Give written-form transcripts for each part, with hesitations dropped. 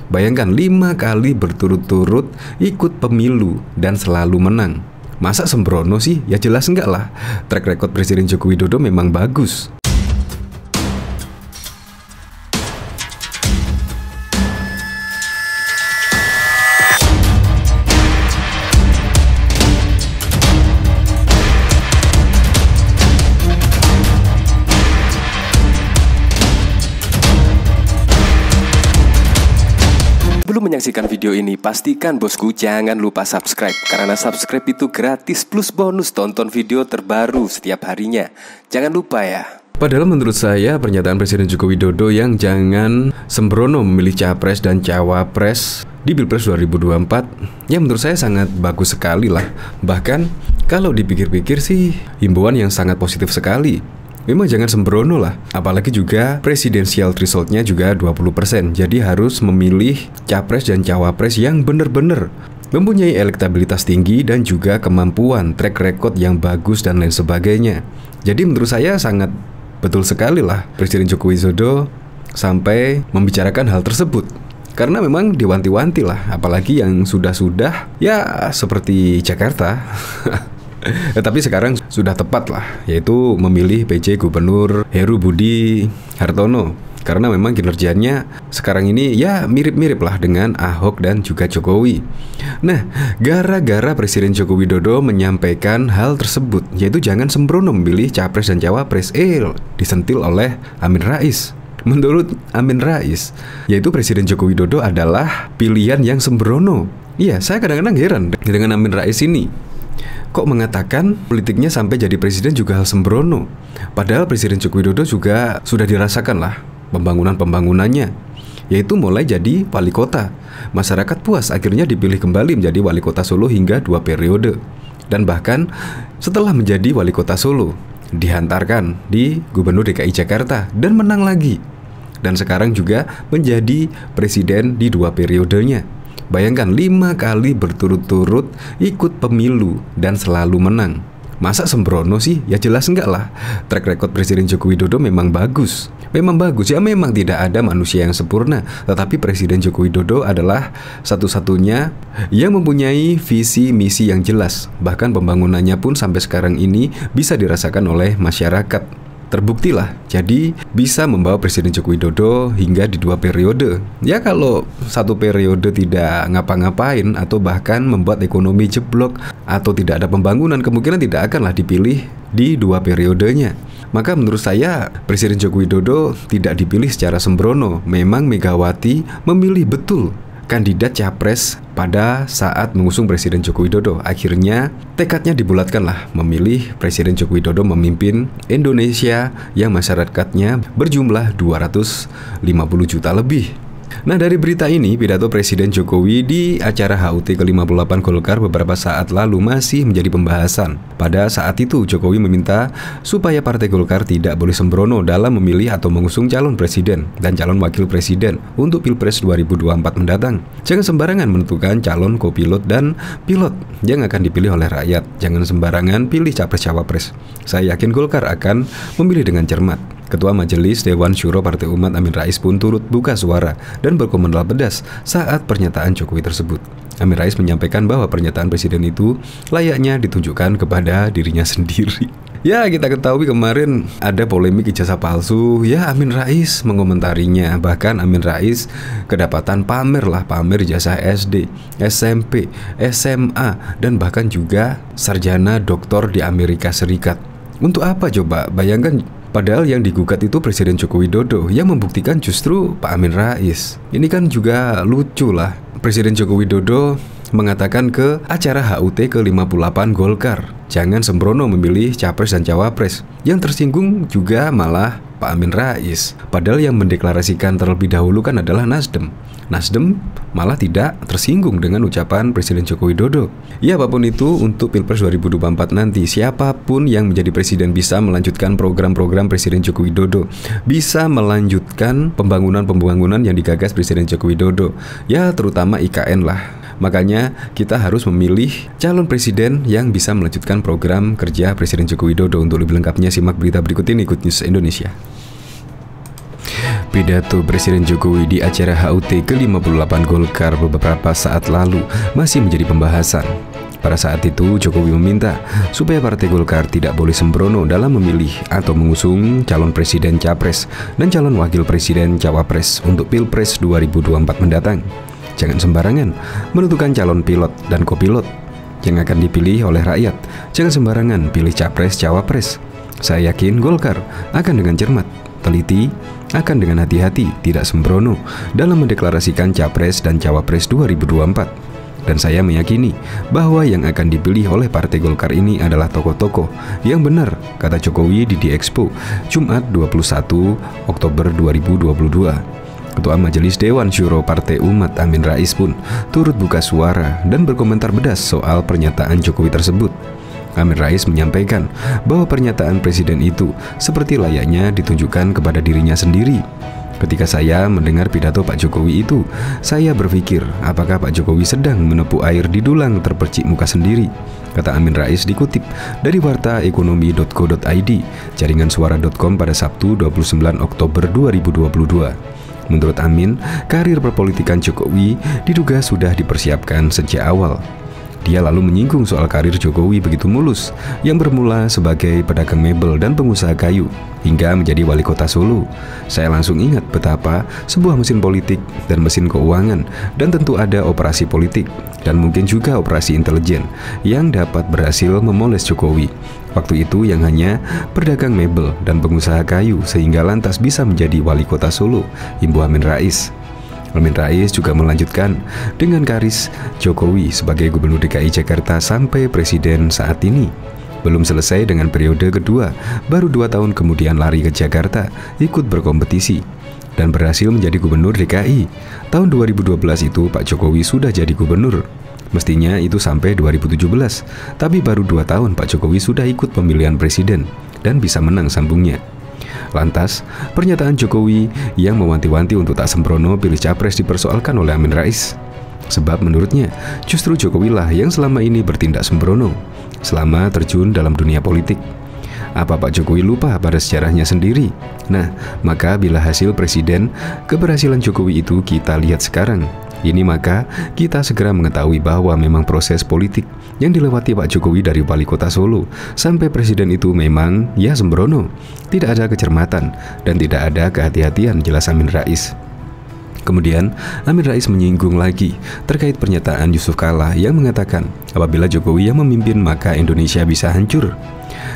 Bayangkan 5 kali berturut-turut ikut pemilu dan selalu menang. Masa sembrono sih? Ya jelas enggak lah. Track record Presiden Joko Widodo memang bagus. Sebelum menyaksikan video ini, pastikan bosku jangan lupa subscribe. Karena subscribe itu gratis plus bonus tonton video terbaru setiap harinya. Jangan lupa ya. Padahal menurut saya pernyataan Presiden Joko Widodo yang jangan sembrono memilih capres dan cawapres di Pilpres 2024, ya menurut saya sangat bagus sekali lah. Bahkan kalau dipikir-pikir sih himbauan yang sangat positif sekali. Memang jangan sembrono lah. Apalagi juga presidensial thresholdnya juga 20%. Jadi harus memilih capres dan cawapres yang benar-benar mempunyai elektabilitas tinggi dan juga kemampuan, track record yang bagus dan lain sebagainya. Jadi menurut saya sangat betul sekali lah Presiden Joko Widodo sampai membicarakan hal tersebut. Karena memang diwanti-wanti lah. Apalagi yang sudah-sudah ya seperti Jakarta. Tapi sekarang sudah tepat lah, yaitu memilih PJ Gubernur Heru Budi Hartono. Karena memang kinerjanya sekarang ini ya mirip-mirip lah dengan Ahok dan juga Jokowi. Nah, gara-gara Presiden Joko Widodo menyampaikan hal tersebut, yaitu jangan sembrono memilih capres dan cawapres, disentil oleh Amin Rais. Menurut Amin Rais, yaitu Presiden Joko Widodo adalah pilihan yang sembrono. Iya, saya kadang-kadang heran dengan Amin Rais ini. Kok mengatakan politiknya sampai jadi presiden juga hal sembrono? Padahal Presiden Joko Widodo juga sudah dirasakan lah pembangunannya, yaitu mulai jadi wali kota. Masyarakat puas akhirnya dipilih kembali menjadi wali kota Solo hingga 2 periode. Dan bahkan setelah menjadi wali kota Solo, dihantarkan di Gubernur DKI Jakarta dan menang lagi. Dan sekarang juga menjadi presiden di 2 periodenya. Bayangkan 5 kali berturut-turut ikut pemilu dan selalu menang. Masa sembrono sih? Ya jelas enggak lah. Track record Presiden Joko Widodo memang bagus. Memang bagus, ya memang tidak ada manusia yang sempurna. Tetapi Presiden Joko Widodo adalah satu-satunya yang mempunyai visi misi yang jelas. Bahkan pembangunannya pun sampai sekarang ini bisa dirasakan oleh masyarakat. Terbuktilah, jadi bisa membawa Presiden Joko Widodo hingga di 2 periode. Ya kalau 1 periode tidak ngapa-ngapain atau bahkan membuat ekonomi jeblok atau tidak ada pembangunan, kemungkinan tidak akanlah dipilih di 2 periodenya. Maka menurut saya Presiden Joko Widodo tidak dipilih secara sembrono. Memang Megawati memilih betul kandidat capres pada saat mengusung Presiden Joko Widodo. Akhirnya tekadnya dibulatkanlah memilih Presiden Joko Widodo memimpin Indonesia yang masyarakatnya berjumlah 250 juta lebih. Nah, dari berita ini, pidato Presiden Jokowi di acara HUT ke-58 Golkar beberapa saat lalu masih menjadi pembahasan. Pada saat itu, Jokowi meminta supaya Partai Golkar tidak boleh sembrono dalam memilih atau mengusung calon presiden dan calon wakil presiden untuk Pilpres 2024 mendatang. Jangan sembarangan menentukan calon kopilot dan pilot yang akan dipilih oleh rakyat. Jangan sembarangan pilih capres-cawapres. Saya yakin Golkar akan memilih dengan cermat. Ketua Majelis Dewan Syuro Partai Umat Amin Rais pun turut buka suara dan berkomentar pedas saat pernyataan Jokowi tersebut. Amin Rais menyampaikan bahwa pernyataan presiden itu layaknya ditunjukkan kepada dirinya sendiri. Ya, kita ketahui kemarin ada polemik ijazah palsu. Ya, Amin Rais mengomentarinya. Bahkan Amin Rais kedapatan pamer ijazah SD, SMP, SMA, dan bahkan juga sarjana doktor di Amerika Serikat. Untuk apa coba? Bayangkan. Padahal yang digugat itu Presiden Joko Widodo, yang membuktikan justru Pak Amin Rais. Ini kan juga lucu lah. Presiden Joko Widodo mengatakan ke acara HUT ke-58 Golkar, jangan sembrono memilih capres dan cawapres. Yang tersinggung juga malah Pak Amin Rais. Padahal yang mendeklarasikan terlebih dahulu kan adalah Nasdem. Nasdem malah tidak tersinggung dengan ucapan Presiden Joko Widodo. Ya, apapun itu, untuk Pilpres 2024 nanti, siapapun yang menjadi presiden bisa melanjutkan program-program Presiden Joko Widodo, bisa melanjutkan pembangunan yang digagas Presiden Joko Widodo. Ya, terutama IKN lah. Makanya kita harus memilih calon presiden yang bisa melanjutkan program kerja Presiden Joko Widodo. Untuk lebih lengkapnya simak berita berikut ini, Good News Indonesia. Pidato Presiden Jokowi di acara HUT ke-58 Golkar beberapa saat lalu masih menjadi pembahasan. Pada saat itu, Jokowi meminta supaya Partai Golkar tidak boleh sembrono dalam memilih atau mengusung calon presiden capres dan calon wakil presiden cawapres untuk Pilpres 2024 mendatang. Jangan sembarangan menentukan calon pilot dan kopilot yang akan dipilih oleh rakyat. Jangan sembarangan pilih capres cawapres. Saya yakin Golkar akan dengan cermat, teliti, akan dengan hati-hati, tidak sembrono dalam mendeklarasikan capres dan cawapres 2024. Dan saya meyakini bahwa yang akan dipilih oleh Partai Golkar ini adalah tokoh-tokoh yang benar, kata Jokowi di Expo, Jumat 21 Oktober 2022. Ketua Majelis Dewan Syuro Partai Umat Amin Rais pun turut buka suara dan berkomentar pedas soal pernyataan Jokowi tersebut. Amin Rais menyampaikan bahwa pernyataan presiden itu seperti layaknya ditunjukkan kepada dirinya sendiri. Ketika saya mendengar pidato Pak Jokowi itu, saya berpikir apakah Pak Jokowi sedang menepuk air di dulang terpercik muka sendiri, kata Amin Rais dikutip dari wartaekonomi.co.id, jaringan suara.com pada Sabtu 29 Oktober 2022. Menurut Amin, karir perpolitikan Jokowi diduga sudah dipersiapkan sejak awal. Dia lalu menyinggung soal karir Jokowi begitu mulus, yang bermula sebagai pedagang mebel dan pengusaha kayu, hingga menjadi wali kota Solo. Saya langsung ingat betapa sebuah mesin politik dan mesin keuangan, dan tentu ada operasi politik, dan mungkin juga operasi intelijen, yang dapat berhasil memoles Jokowi. Waktu itu yang hanya pedagang mebel dan pengusaha kayu, sehingga lantas bisa menjadi wali kota Solo, imbuh Amin Rais. Amin Rais juga melanjutkan dengan karis Jokowi sebagai Gubernur DKI Jakarta sampai Presiden saat ini. Belum selesai dengan periode kedua, baru 2 tahun kemudian lari ke Jakarta, ikut berkompetisi, dan berhasil menjadi Gubernur DKI. Tahun 2012 itu Pak Jokowi sudah jadi Gubernur. Mestinya itu sampai 2017, tapi baru 2 tahun Pak Jokowi sudah ikut pemilihan Presiden dan bisa menang sambungnya. Lantas, pernyataan Jokowi yang mewanti-wanti untuk tak sembrono pilih capres dipersoalkan oleh Amin Rais. Sebab menurutnya, justru Jokowi lah yang selama ini bertindak sembrono selama terjun dalam dunia politik. Apa Pak Jokowi lupa pada sejarahnya sendiri? Nah, maka bila hasil presiden keberhasilan Jokowi itu kita lihat sekarang, ini maka kita segera mengetahui bahwa memang proses politik yang dilewati Pak Jokowi dari wali kota Solo sampai presiden itu memang ya sembrono, tidak ada kecermatan dan tidak ada kehati-hatian, jelas Amin Rais. Kemudian Amin Rais menyinggung lagi terkait pernyataan Yusuf Kalla yang mengatakan apabila Jokowi yang memimpin maka Indonesia bisa hancur.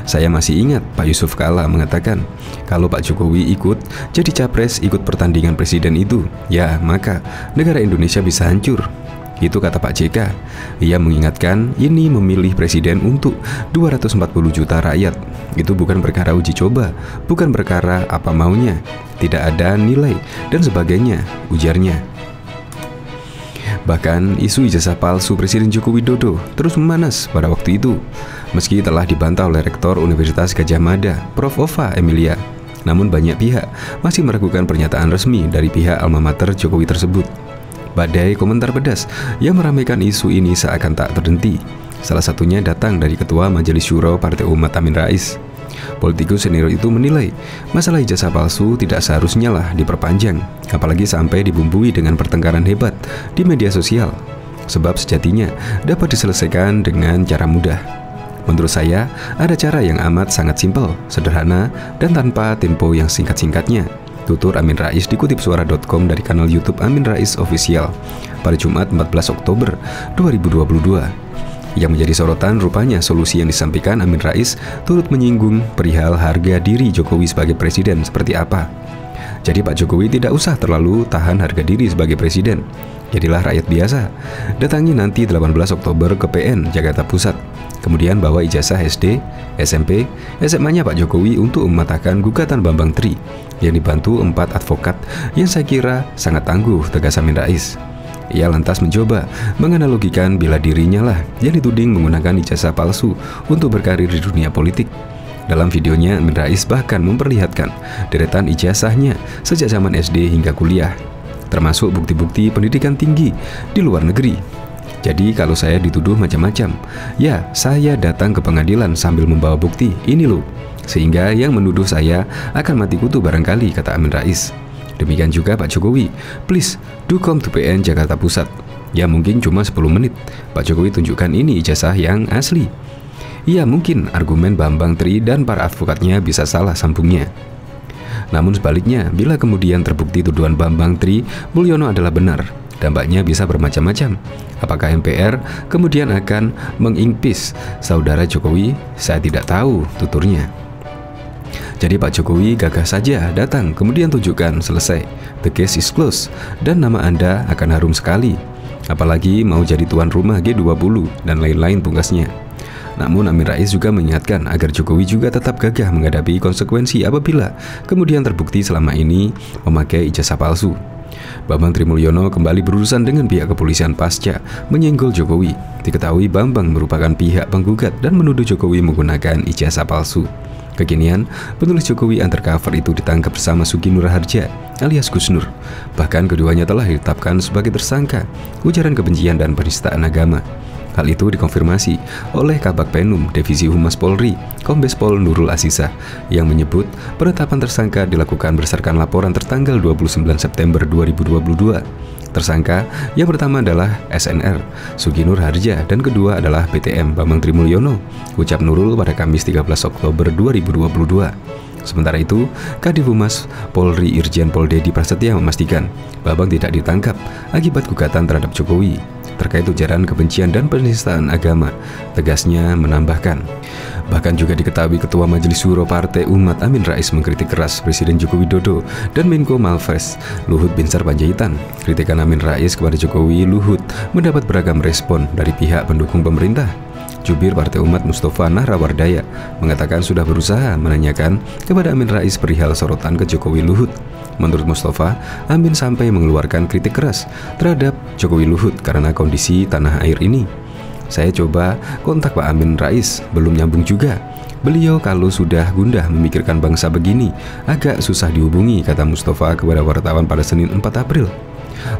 Saya masih ingat Pak Yusuf Kalla mengatakan kalau Pak Jokowi ikut jadi capres, ikut pertandingan presiden itu, ya maka negara Indonesia bisa hancur. Itu kata Pak JK. Ia mengingatkan ini memilih presiden untuk 240 juta rakyat. Itu bukan perkara uji coba, bukan perkara apa maunya, tidak ada nilai dan sebagainya, ujarnya. Bahkan isu ijazah palsu Presiden Joko Widodo terus memanas pada waktu itu, meski telah dibantah oleh Rektor Universitas Gadjah Mada, Prof. Ova Emilia. Namun banyak pihak masih meragukan pernyataan resmi dari pihak alma mater Jokowi tersebut. Badai komentar pedas yang meramaikan isu ini seakan tak berhenti. Salah satunya datang dari Ketua Majelis Syuro Partai Umat Amin Rais. Politikus senior itu menilai masalah ijazah palsu tidak seharusnya lah diperpanjang, apalagi sampai dibumbui dengan pertengkaran hebat di media sosial. Sebab sejatinya dapat diselesaikan dengan cara mudah. Menurut saya, ada cara yang amat sangat simpel, sederhana, dan tanpa tempo yang singkat-singkatnya, tutur Amin Rais dikutip suara.com dari kanal YouTube Amin Rais Official pada Jumat 14 Oktober 2022. Yang menjadi sorotan rupanya solusi yang disampaikan Amin Rais turut menyinggung perihal harga diri Jokowi sebagai presiden seperti apa. Jadi Pak Jokowi tidak usah terlalu tahan harga diri sebagai presiden. Jadilah rakyat biasa. Datangi nanti 18 Oktober ke PN Jakarta Pusat. Kemudian bawa ijazah SD, SMP, SMA-nya Pak Jokowi untuk mematahkan gugatan Bambang Tri yang dibantu 4 advokat yang saya kira sangat tangguh, tegas Amin Rais. Ia lantas mencoba menganalogikan bila dirinya lah yang dituding menggunakan ijazah palsu untuk berkarir di dunia politik. Dalam videonya, Amin Rais bahkan memperlihatkan deretan ijazahnya sejak zaman SD hingga kuliah, termasuk bukti-bukti pendidikan tinggi di luar negeri. Jadi kalau saya dituduh macam-macam, ya saya datang ke pengadilan sambil membawa bukti, ini loh. Sehingga yang menuduh saya akan mati kutu barangkali, kata Amin Rais. Demikian juga Pak Jokowi, please do come to PN Jakarta Pusat. Ya mungkin cuma 10 menit. Pak Jokowi tunjukkan ini ijazah yang asli. Ya mungkin argumen Bambang Tri dan para advokatnya bisa salah sambungnya. Namun sebaliknya, bila kemudian terbukti tuduhan Bambang Tri Mulyono adalah benar, dampaknya bisa bermacam-macam. Apakah MPR kemudian akan mengimpeach saudara Jokowi? Saya tidak tahu, tuturnya. Jadi Pak Jokowi gagah saja datang, kemudian tunjukkan, selesai. The case is closed, dan nama Anda akan harum sekali. Apalagi mau jadi tuan rumah G20 dan lain-lain tugasnya. Namun Amin Rais juga mengingatkan agar Jokowi juga tetap gagah menghadapi konsekuensi apabila kemudian terbukti selama ini memakai ijazah palsu. Bambang Tri Mulyono kembali berurusan dengan pihak kepolisian pasca menyenggol Jokowi. Diketahui Bambang merupakan pihak penggugat dan menuduh Jokowi menggunakan ijazah palsu. Kekinian, penulis Jokowi undercover itu ditangkap bersama Sugi Nur Harja alias Gus Nur. Bahkan keduanya telah ditetapkan sebagai tersangka ujaran kebencian dan penistaan agama. Hal itu dikonfirmasi oleh Kabag Penum Divisi Humas Polri, Kombes Pol Nurul Azizah, yang menyebut penetapan tersangka dilakukan berdasarkan laporan tertanggal 29 September 2022. Tersangka yang pertama adalah SNR, Sugi Nur Harja, dan kedua adalah BTM Bambang Tri Mulyono, ucap Nurul pada Kamis 13 Oktober 2022. Sementara itu, Kadif Humas Polri Irjen Pol Dedi Prasetya memastikan Bambang tidak ditangkap akibat gugatan terhadap Jokowi terkait ujaran kebencian dan penistaan agama. Tegasnya menambahkan, bahkan juga diketahui Ketua Majelis Syuro Partai Umat Amin Rais mengkritik keras Presiden Joko Widodo dan Menko Malves Luhut Binsar Panjaitan. Kritikan Amin Rais kepada Jokowi Luhut mendapat beragam respon dari pihak pendukung pemerintah. Jubir Partai Umat Mustafa Nahrawardaya mengatakan sudah berusaha menanyakan kepada Amin Rais perihal sorotan ke Jokowi Luhut. Menurut Mustafa, Amin sampai mengeluarkan kritik keras terhadap Jokowi Luhut karena kondisi tanah air ini. Saya coba kontak Pak Amin Rais, belum nyambung juga. Beliau kalau sudah gundah memikirkan bangsa begini, agak susah dihubungi, kata Mustafa kepada wartawan pada Senin 4 April.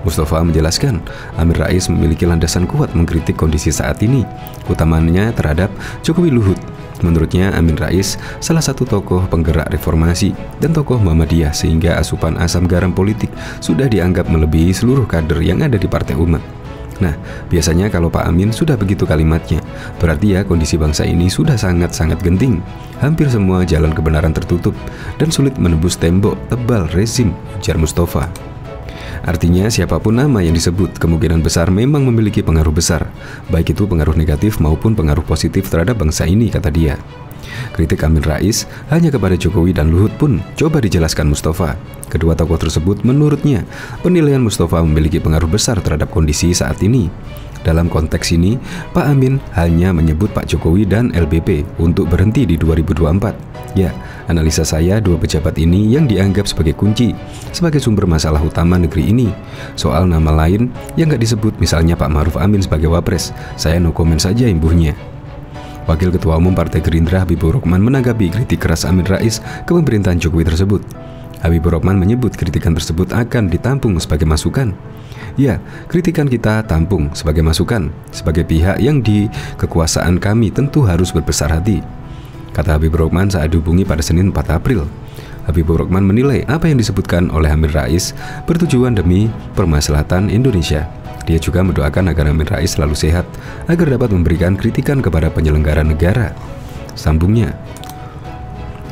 Mustafa menjelaskan, Amin Rais memiliki landasan kuat mengkritik kondisi saat ini, utamanya terhadap Jokowi Luhut. Menurutnya, Amin Rais salah satu tokoh penggerak reformasi dan tokoh Muhammadiyah sehingga asupan asam garam politik sudah dianggap melebihi seluruh kader yang ada di Partai Umat. Nah, biasanya kalau Pak Amin sudah begitu kalimatnya, berarti ya kondisi bangsa ini sudah sangat-sangat genting. Hampir semua jalan kebenaran tertutup dan sulit menembus tembok tebal rezim, ujar Mustafa. Artinya siapapun nama yang disebut kemungkinan besar memang memiliki pengaruh besar, baik itu pengaruh negatif maupun pengaruh positif terhadap bangsa ini, kata dia. Kritik Amin Rais hanya kepada Jokowi dan Luhut pun coba dijelaskan Mustafa. Kedua tokoh tersebut menurutnya penilaian Mustafa memiliki pengaruh besar terhadap kondisi saat ini. Dalam konteks ini, Pak Amin hanya menyebut Pak Jokowi dan LBP untuk berhenti di 2024. Ya, analisa saya dua pejabat ini yang dianggap sebagai kunci, sebagai sumber masalah utama negeri ini. Soal nama lain yang gak disebut, misalnya Pak Ma'ruf Amin sebagai wapres, saya no comment saja imbuhnya. Wakil Ketua Umum Partai Gerindra Habibur Rahman menanggapi kritik keras Amin Rais ke pemerintahan Jokowi tersebut. Habibur Rahman menyebut kritikan tersebut akan ditampung sebagai masukan. Ya, kritikan kita tampung sebagai masukan. Sebagai pihak yang di kekuasaan kami tentu harus berbesar hati, kata Habibur Rahman saat dihubungi pada Senin 4 April. Habibur Rahman menilai apa yang disebutkan oleh Amin Rais bertujuan demi permaslahatan Indonesia. Dia juga mendoakan agar Amin Rais selalu sehat, agar dapat memberikan kritikan kepada penyelenggara negara. Sambungnya,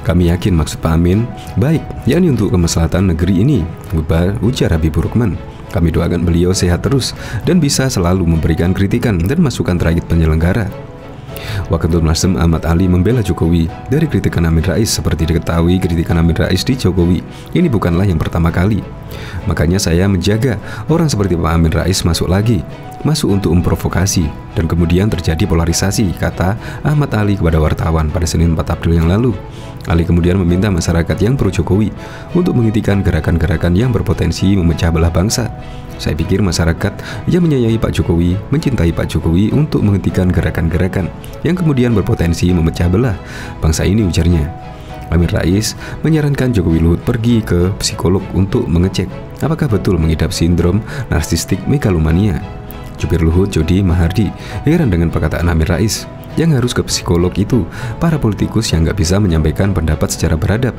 kami yakin maksud Pak Amin baik, yakni untuk kemaslahatan negeri ini, ujar Habibur Rahman. Kami doakan beliau sehat terus dan bisa selalu memberikan kritikan dan masukan terkait penyelenggara. Waketum Nasdem Ahmad Ali membela Jokowi dari kritikan Amin Rais. Seperti diketahui, kritikan Amin Rais di Jokowi ini bukanlah yang pertama kali. Makanya saya menjaga orang seperti Pak Amin Rais masuk lagi, masuk untuk memprovokasi, dan kemudian terjadi polarisasi, kata Ahmad Ali kepada wartawan pada Senin 4 April yang lalu. Ali kemudian meminta masyarakat yang pro Jokowi untuk menghentikan gerakan-gerakan yang berpotensi memecah belah bangsa. Saya pikir masyarakat yang menyayangi Pak Jokowi, mencintai Pak Jokowi untuk menghentikan gerakan-gerakan yang kemudian berpotensi memecah belah bangsa ini, ujarnya. Amin Rais menyarankan Jokowi Luhut pergi ke psikolog untuk mengecek apakah betul mengidap sindrom narsistik megalomania. Jubir Luhut Jody Mahardi heran dengan perkataan Amin Rais. Yang harus ke psikolog itu para politikus yang nggak bisa menyampaikan pendapat secara beradab.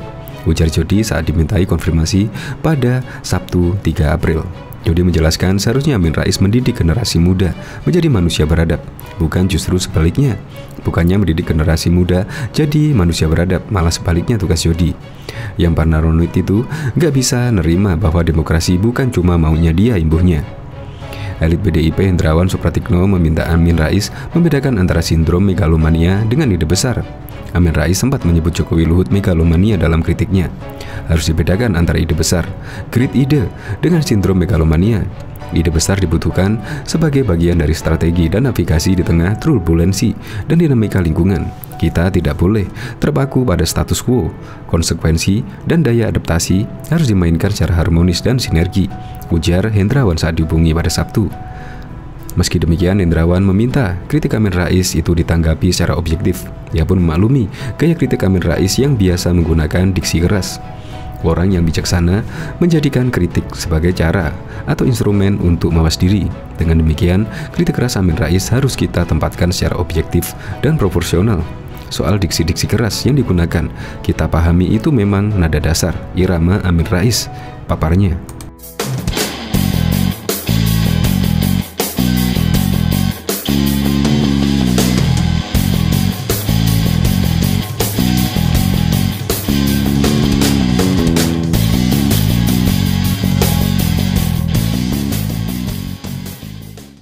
ujar Jody saat dimintai konfirmasi pada Sabtu 3 April. Jody menjelaskan seharusnya Amin Rais mendidik generasi muda menjadi manusia beradab, bukan justru sebaliknya. Bukannya mendidik generasi muda jadi manusia beradab, malah sebaliknya tugas Jody. Yang paranoid itu nggak bisa nerima bahwa demokrasi bukan cuma maunya dia imbuhnya. Elit PDIP Hendrawan Supratikno meminta Amin Rais membedakan antara sindrom megalomania dengan ide besar. Amin Rais sempat menyebut Jokowi Luhut megalomania dalam kritiknya. Harus dibedakan antara ide besar, great ide, dengan sindrom megalomania. Ide besar dibutuhkan sebagai bagian dari strategi dan navigasi di tengah turbulensi dan dinamika lingkungan. Kita tidak boleh terpaku pada status quo. Konsekuensi dan daya adaptasi harus dimainkan secara harmonis dan sinergi, ujar Hendrawan saat dihubungi pada Sabtu. Meski demikian, Hendrawan meminta kritik Amin Rais itu ditanggapi secara objektif. Ia pun memaklumi gaya kritik Amin Rais yang biasa menggunakan diksi keras. Orang yang bijaksana menjadikan kritik sebagai cara atau instrumen untuk mawas diri. Dengan demikian, kritik keras Amin Rais harus kita tempatkan secara objektif dan proporsional. Soal diksi-diksi keras yang digunakan, kita pahami itu memang nada dasar, irama Amin Rais, paparnya.